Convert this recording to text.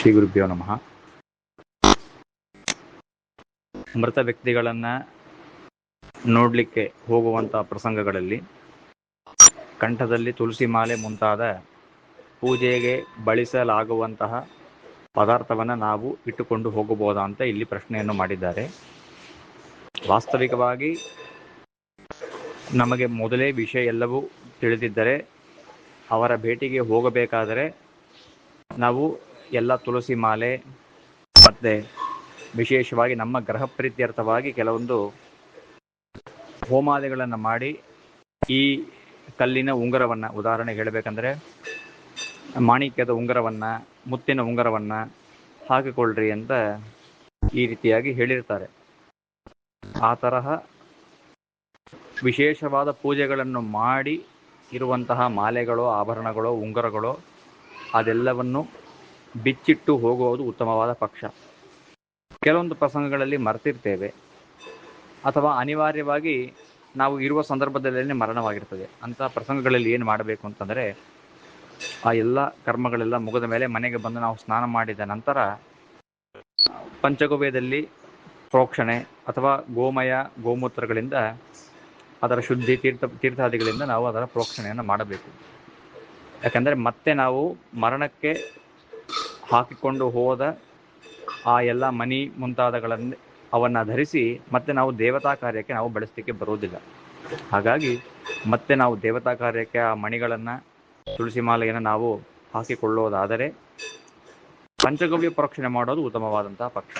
ಶ್ರೀ ಗುರುಭ್ಯೋ ನಮಃ. ಮೃತ ವ್ಯಕ್ತಿಗಳನ್ನು ನೋಡಲಿಕ್ಕೆ ಹೋಗುವಂಥ ಪ್ರಸಂಗಗಳಲ್ಲಿ ಕಂಠದಲ್ಲಿ ತುಳಸಿ ಮಾಲೆ ಮುಂತಾದ ಪೂಜೆಗೆ ಬಳಸಲಾಗುವಂತಹ ಪದಾರ್ಥವನ್ನು ನಾವು ಇಟ್ಟುಕೊಂಡು ಹೋಗಬಹುದಾ ಅಂತ ಇಲ್ಲಿ ಪ್ರಶ್ನೆಯನ್ನು ಮಾಡಿದ್ದಾರೆ. ವಾಸ್ತವಿಕವಾಗಿ ನಮಗೆ ಮೊದಲೇ ವಿಷಯ ಎಲ್ಲವೂ ತಿಳಿದಿದ್ದರೆ ಅವರ ಭೇಟಿಗೆ ಹೋಗಬೇಕಾದರೆ ನಾವು ಎಲ್ಲ ತುಳಸಿ ಮಾಲೆ ಮತ್ತು ವಿಶೇಷವಾಗಿ ನಮ್ಮ ಗ್ರಹ ಪ್ರೀತ್ಯರ್ಥವಾಗಿ ಕೆಲವೊಂದು ಹೋಮಾದಿಗಳನ್ನು ಮಾಡಿ ಈ ಕಲ್ಲಿನ ಉಂಗುರವನ್ನು, ಉದಾಹರಣೆಗೆ ಹೇಳಬೇಕಂದ್ರೆ ಮಾಣಿಕ್ಯದ ಉಂಗುರವನ್ನು, ಮುತ್ತಿನ ಉಂಗುರವನ್ನು ಹಾಕಿಕೊಳ್ಳ್ರಿ ಅಂತ ಈ ರೀತಿಯಾಗಿ ಹೇಳಿರ್ತಾರೆ. ಆ ತರಹ ವಿಶೇಷವಾದ ಪೂಜೆಗಳನ್ನು ಮಾಡಿ ಇರುವಂತಹ ಮಾಲೆಗಳು, ಆಭರಣಗಳು, ಉಂಗುರಗಳು ಅದೆಲ್ಲವನ್ನು ಬಿಚ್ಚಿಟ್ಟು ಹೋಗುವುದು ಉತ್ತಮವಾದ ಪಕ್ಷ. ಕೆಲವೊಂದು ಪ್ರಸಂಗಗಳಲ್ಲಿ ಮರೆತಿರ್ತೇವೆ ಅಥವಾ ಅನಿವಾರ್ಯವಾಗಿ ನಾವು ಇರುವ ಸಂದರ್ಭದಲ್ಲಿ ಮರಣವಾಗಿರ್ತದೆ. ಅಂಥ ಪ್ರಸಂಗಗಳಲ್ಲಿ ಏನು ಮಾಡಬೇಕು ಅಂತಂದರೆ, ಆ ಎಲ್ಲ ಕರ್ಮಗಳೆಲ್ಲ ಮುಗಿದ ಮೇಲೆ ಮನೆಗೆ ಬಂದು ನಾವು ಸ್ನಾನ ಮಾಡಿದ ನಂತರ ಪಂಚಗವ್ಯದಲ್ಲಿ ಪ್ರೋಕ್ಷಣೆ ಅಥವಾ ಗೋಮಯ ಗೋಮೂತ್ರಗಳಿಂದ ಅದರ ಶುದ್ಧಿ ತೀರ್ಥಾದಿಗಳಿಂದ ನಾವು ಅದರ ಪ್ರೋಕ್ಷಣೆಯನ್ನು ಮಾಡಬೇಕು. ಯಾಕಂದರೆ ಮತ್ತೆ ನಾವು ಮರಣಕ್ಕೆ ಹಾಕಿಕೊಂಡು ಹೋದ ಆ ಎಲ್ಲ ಮಣಿ ಮುಂತಾದಗಳನ್ನು ಅವನ್ನು ಧರಿಸಿ ಮತ್ತೆ ನಾವು ದೇವತಾ ಕಾರ್ಯಕ್ಕೆ ನಾವು ಬಳಸಲಿಕ್ಕೆ ಬರುವುದಿಲ್ಲ. ಹಾಗಾಗಿ ಮತ್ತೆ ನಾವು ದೇವತಾ ಕಾರ್ಯಕ್ಕೆ ಆ ಮಣಿಗಳನ್ನು, ತುಳಸಿ ಮಾಲೆಯನ್ನು ನಾವು ಹಾಕಿಕೊಳ್ಳೋದಾದರೆ ಪಂಚಗವ್ಯ ಪ್ರೋಕ್ಷಣೆ ಮಾಡೋದು ಉತ್ತಮವಾದಂತಹ ಪಕ್ಷ.